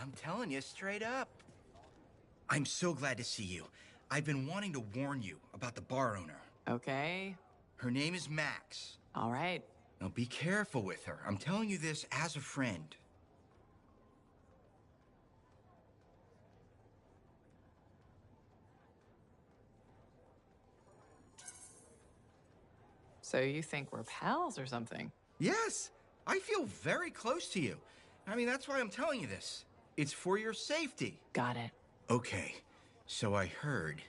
I'm telling you straight up. I'm so glad to see you. I've been wanting to warn you about the bar owner. Okay. Her name is Max. All right. Now be careful with her. I'm telling you this as a friend. So you think we're pals or something? Yes, I feel very close to you. I mean, that's why I'm telling you this. It's for your safety. Got it. Okay, so I heard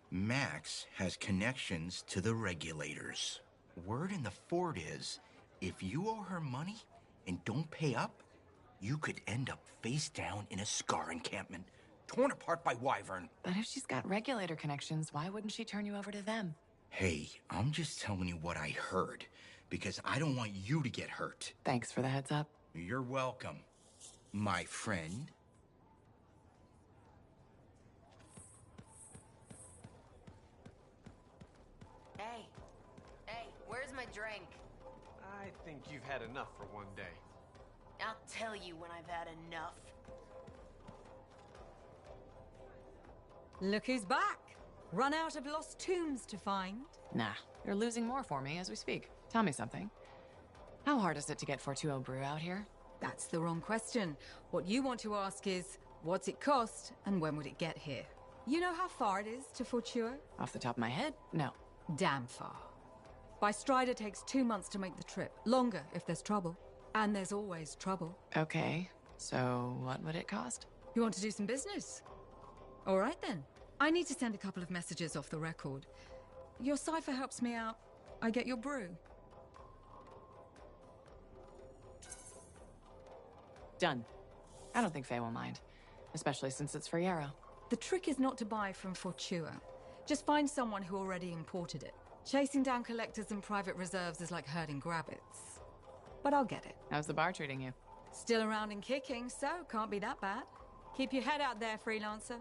Max has connections to the regulators. Word in the fort is, if you owe her money and don't pay up, you could end up face down in a Scar encampment, torn apart by Wyvern. But if she's got regulator connections, why wouldn't she turn you over to them? Hey, I'm just telling you what I heard, because I don't want you to get hurt. Thanks for the heads up. You're welcome, my friend. Hey, where's my drink? I think you've had enough for one day. I'll tell you when I've had enough. Look who's back! Run out of lost tombs to find? Nah, you're losing more for me as we speak. Tell me something. How hard is it to get 420 brew out here? That's the wrong question. What you want to ask is, what's it cost and when would it get here? You know how far it is to Fortua? Off the top of my head, no. Damn far. By Strider takes 2 months to make the trip. Longer if there's trouble. And there's always trouble. Okay, so what would it cost? You want to do some business? All right then. I need to send a couple of messages off the record. Your cipher helps me out. I get your brew. Done. I don't think Faye will mind. Especially since it's for Yarrow. The trick is not to buy from Fortua. Just find someone who already imported it. Chasing down collectors and private reserves is like herding rabbits. But I'll get it. How's the bar treating you? Still around and kicking, so can't be that bad. Keep your head out there, freelancer.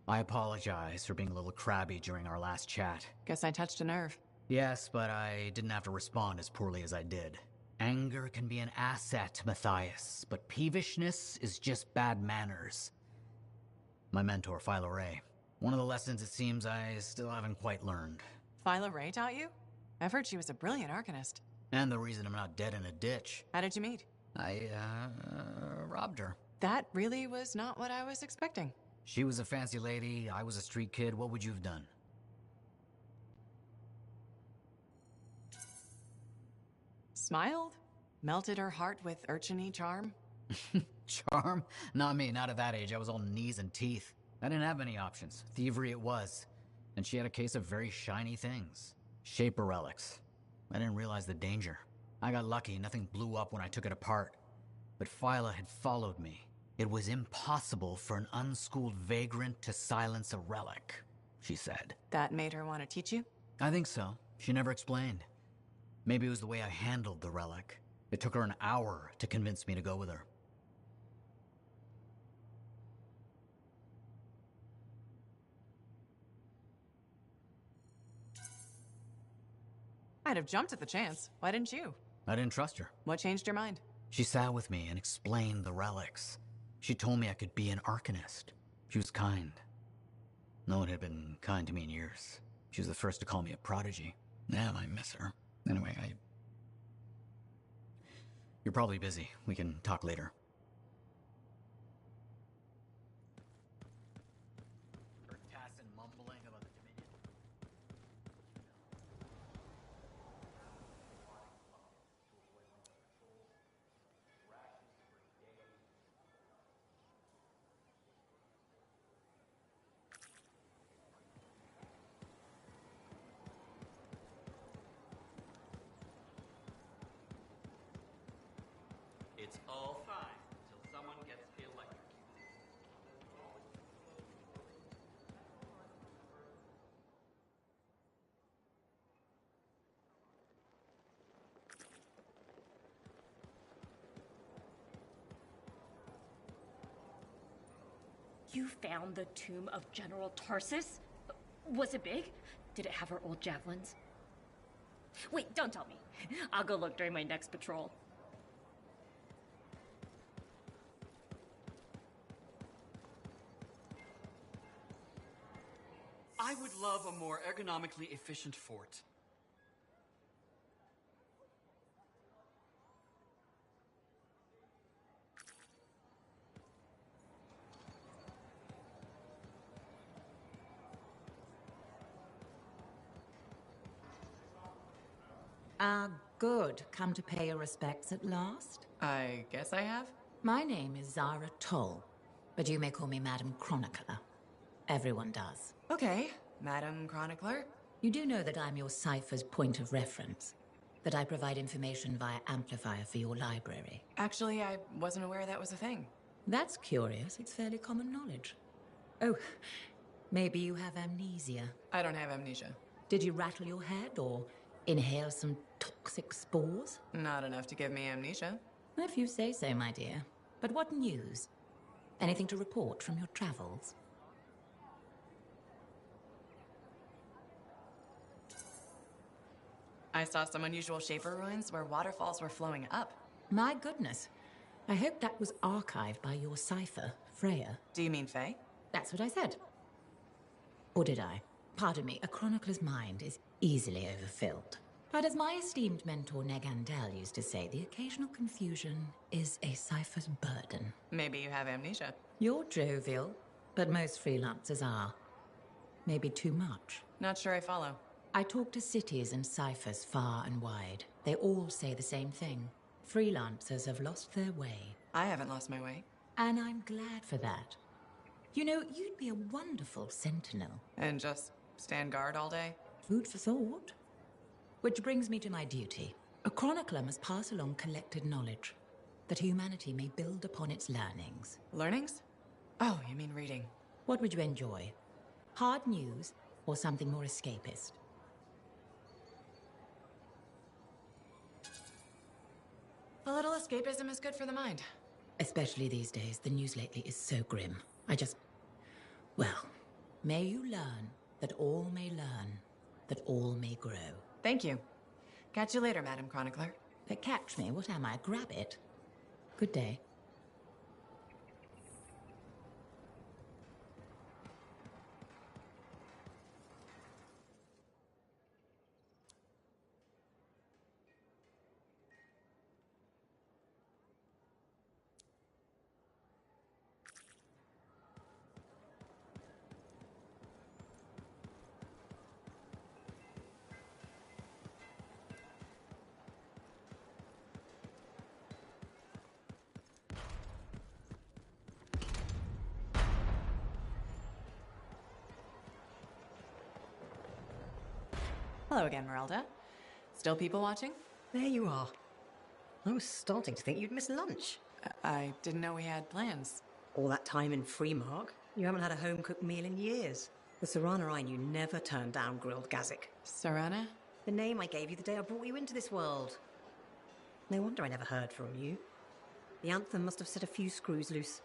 I apologize for being a little crabby during our last chat. Guess I touched a nerve. Yes, but I didn't have to respond as poorly as I did. Anger can be an asset, Matthias, but peevishness is just bad manners. My mentor, Philo Ray. One of the lessons it seems I still haven't quite learned. Philo Ray taught you? I've heard she was a brilliant arcanist. And the reason I'm not dead in a ditch. How did you meet? I, robbed her. That really was not what I was expecting. She was a fancy lady, I was a street kid. What would you have done? Smiled? Melted her heart with urchin-y charm? Charm? Not me, not at that age. I was all knees and teeth. I didn't have any options. Thievery it was. And she had a case of very shiny things. Shaper relics. I didn't realize the danger. I got lucky, nothing blew up when I took it apart. But Phyla had followed me. It was impossible for an unschooled vagrant to silence a relic, she said. That made her want to teach you? I think so. She never explained. Maybe it was the way I handled the relic. It took her an hour to convince me to go with her. I'd have jumped at the chance. Why didn't you? I didn't trust her. What changed your mind? She sat with me and explained the relics. She told me I could be an arcanist. She was kind. No one had been kind to me in years. She was the first to call me a prodigy. Damn, I miss her. Anyway, You're probably busy. We can talk later. You found the tomb of General Tarsus? Was it big? Did it have her old javelins? Wait, don't tell me. I'll go look during my next patrol. I would love a more ergonomically efficient fort. Good. Come to pay your respects at last? I guess I have? My name is Zara Toll, but you may call me Madam Chronicler. Everyone does. Okay, Madam Chronicler. You do know that I'm your cipher's point of reference, that I provide information via amplifier for your library. Actually, I wasn't aware that was a thing. That's curious. It's fairly common knowledge. Oh, maybe you have amnesia. I don't have amnesia. Did you rattle your head or inhale some toxic spores? Not enough to give me amnesia. If you say so, my dear. But what news? Anything to report from your travels? I saw some unusual Shaper ruins where waterfalls were flowing up. My goodness. I hope that was archived by your cipher, Freya. Do you mean Faye? That's what I said. Or did I? Pardon me, a chronicler's mind is easily overfilled. But as my esteemed mentor Negandel used to say, the occasional confusion is a cipher's burden. Maybe you have amnesia. You're jovial, but most freelancers are. Maybe too much. Not sure I follow. I talk to cities and ciphers far and wide. They all say the same thing. Freelancers have lost their way. I haven't lost my way. And I'm glad for that. You know, you'd be a wonderful sentinel. And just stand guard all day? Food for thought. Which brings me to my duty. A chronicler must pass along collected knowledge, that humanity may build upon its learnings. Learnings? Oh, you mean reading. What would you enjoy? Hard news or something more escapist? A little escapism is good for the mind. Especially these days, the news lately is so grim. Well, may you learn that all may learn, that all may grow. Thank you. Catch you later, Madam Chronicler. But catch me, what am I, grab it? Good day. Hello again, Merelda. Still people watching? There you are. I was starting to think you'd miss lunch. I didn't know we had plans. All that time in Freemark, you haven't had a home-cooked meal in years. The Serana I knew never turned down grilled gazik. Serana? The name I gave you the day I brought you into this world. No wonder I never heard from you. The Anthem must have set a few screws loose.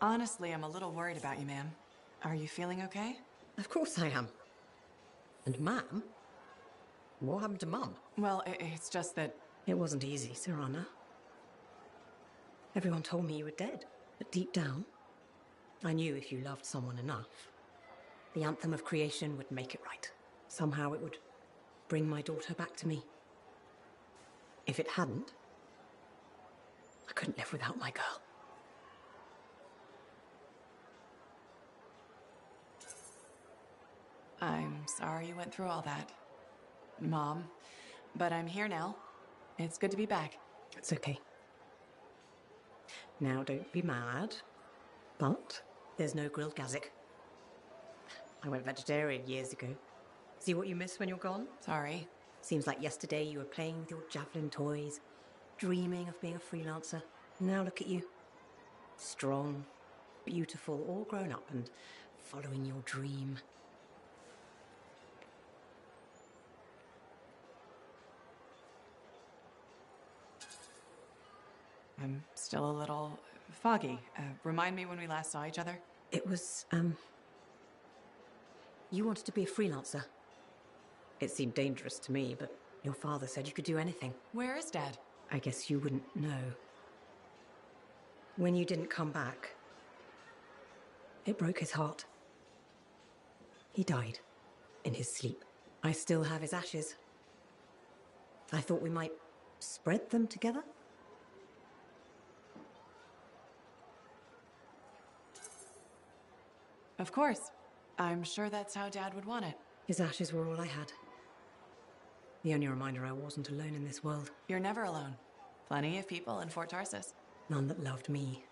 Honestly, I'm a little worried about you, ma'am. Are you feeling okay? Of course I am. And Ma'am? What happened to Mum? Well, it's just that... It wasn't easy, Serana. Everyone told me you were dead. But deep down, I knew if you loved someone enough, the Anthem of creation would make it right. Somehow it would bring my daughter back to me. If it hadn't, I couldn't live without my girl. I'm sorry you went through all that, Mom. But I'm here now. It's good to be back. It's okay. Now don't be mad, but there's no grilled gazik. I went vegetarian years ago. See what you miss when you're gone? Sorry. Seems like yesterday you were playing with your javelin toys, dreaming of being a freelancer. Now look at you. Strong, beautiful, all grown up and following your dream. I'm still a little foggy. Remind me when we last saw each other? It was, you wanted to be a freelancer. It seemed dangerous to me, but your father said you could do anything. Where is Dad? I guess you wouldn't know. When you didn't come back, it broke his heart. He died in his sleep. I still have his ashes. I thought we might spread them together. Of course. I'm sure that's how Dad would want it. His ashes were all I had. The only reminder I wasn't alone in this world. You're never alone. Plenty of people in Fort Tarsis. None that loved me.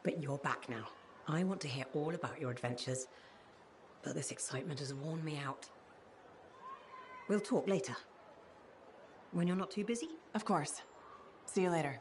But you're back now. I want to hear all about your adventures, but this excitement has worn me out. We'll talk later. When you're not too busy? Of course. See you later.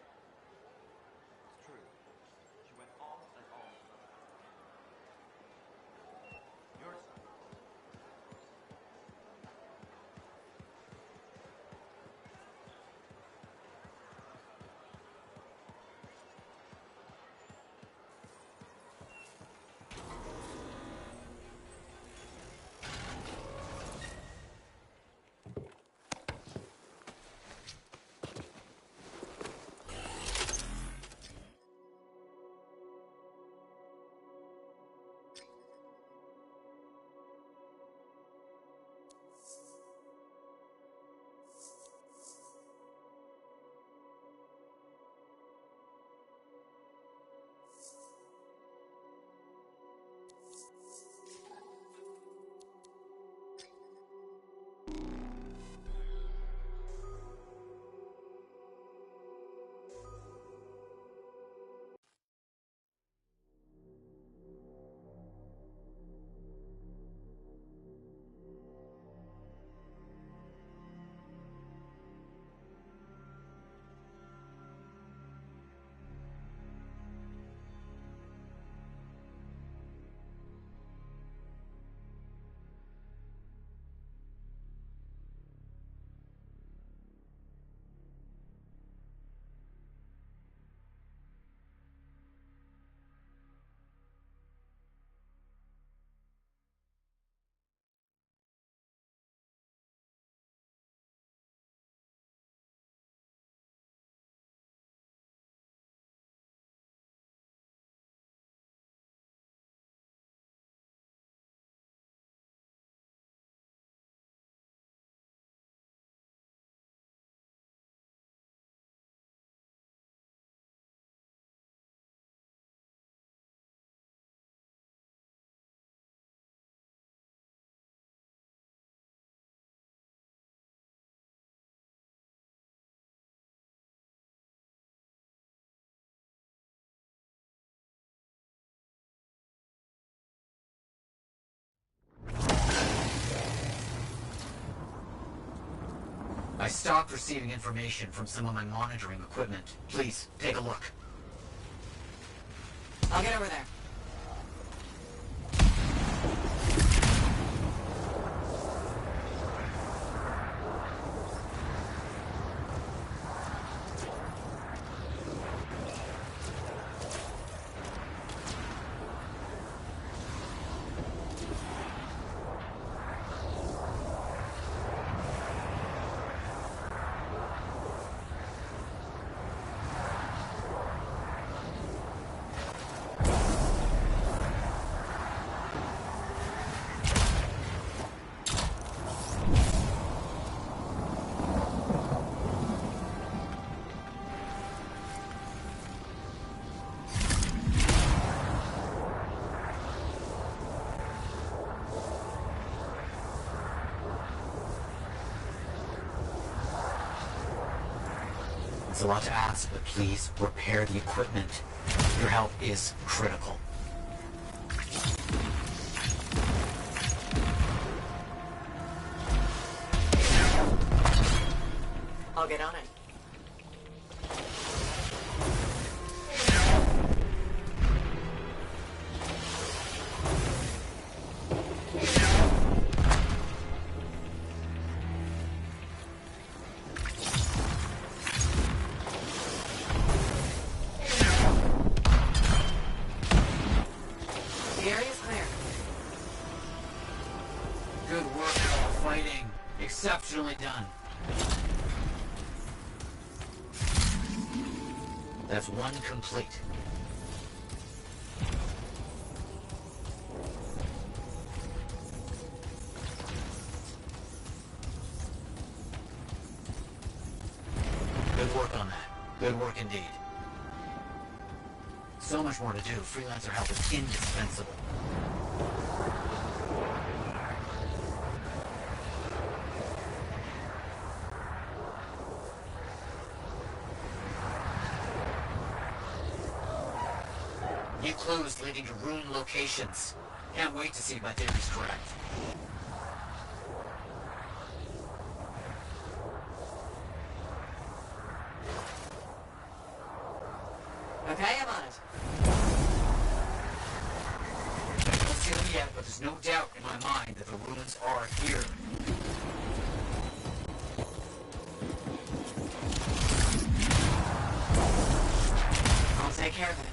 I stopped receiving information from some of my monitoring equipment. Please, take a look. I'll get over there. It's a lot to ask, but please repair the equipment. Your help is critical. I'll get on it. The area's clear. Good work, all fighting. Exceptionally done. That's one complete. Good work on that. Good work indeed. So much more to do. Freelancer help is indispensable. New clues leading to rune locations. Can't wait to see if my theory's correct. Okay, I'm on it. Don't see them yet, but there's no doubt in my mind that the runes are here. I'll take care of it.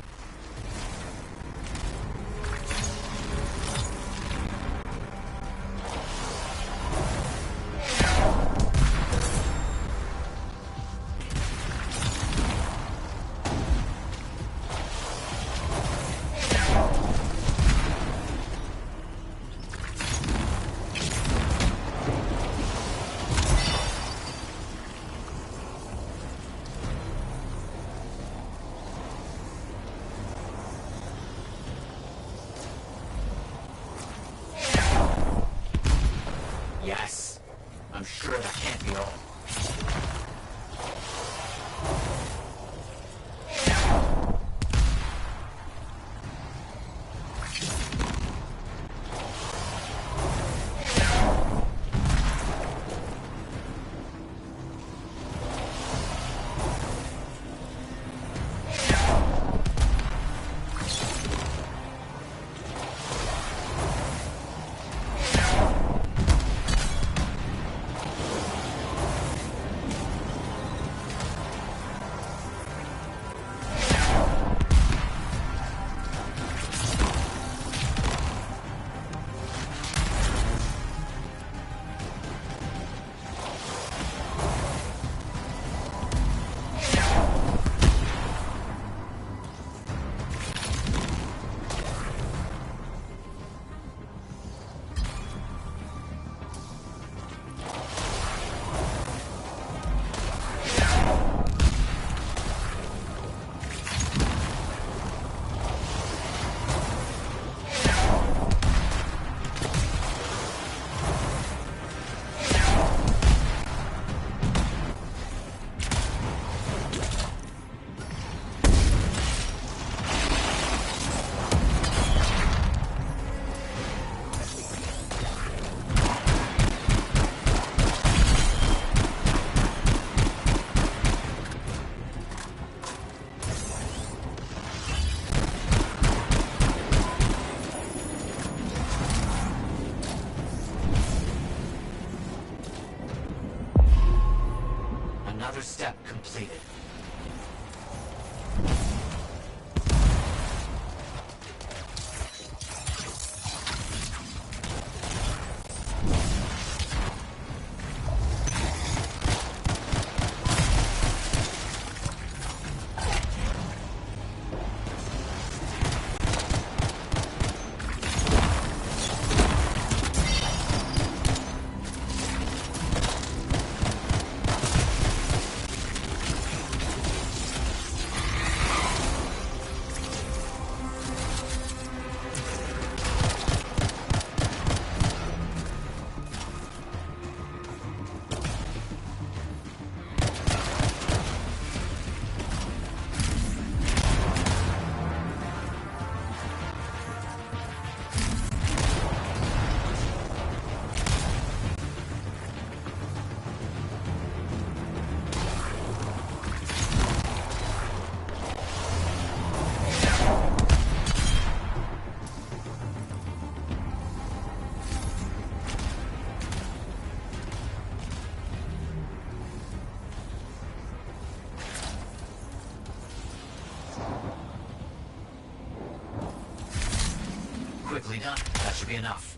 Quickly done. That should be enough.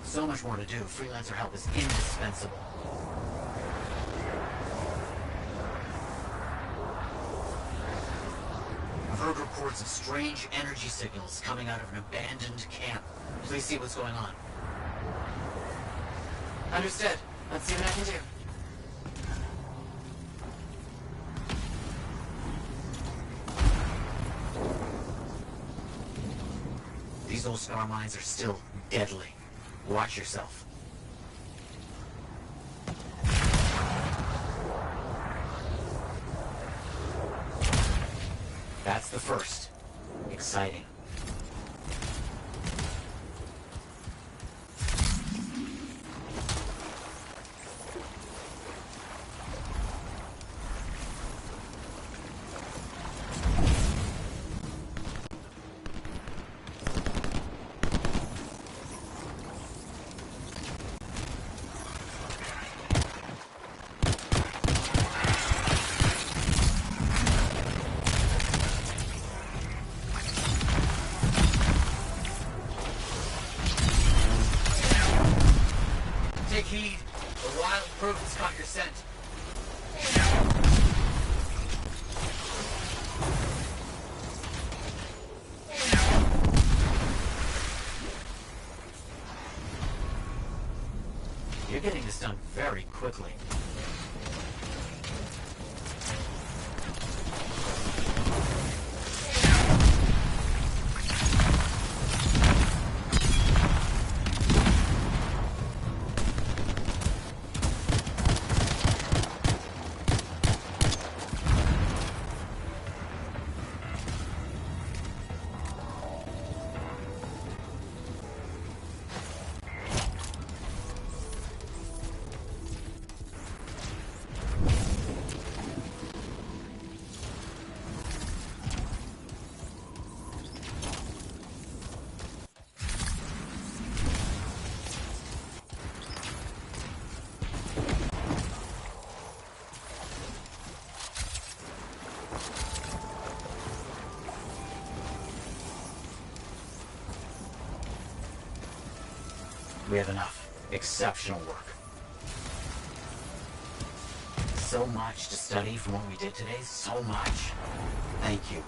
So much more to do. Freelancer help is indispensable. I've heard reports of strange energy signals coming out of an abandoned camp. Please see what's going on. Understood. Let's see what I can do. These old scar mines are still deadly. Watch yourself. That's the first. Exciting. Take heed. The wild fruit has caught your scent. You're getting this done very quickly. We have enough. Exceptional work. So much to study from what we did today. So much. Thank you.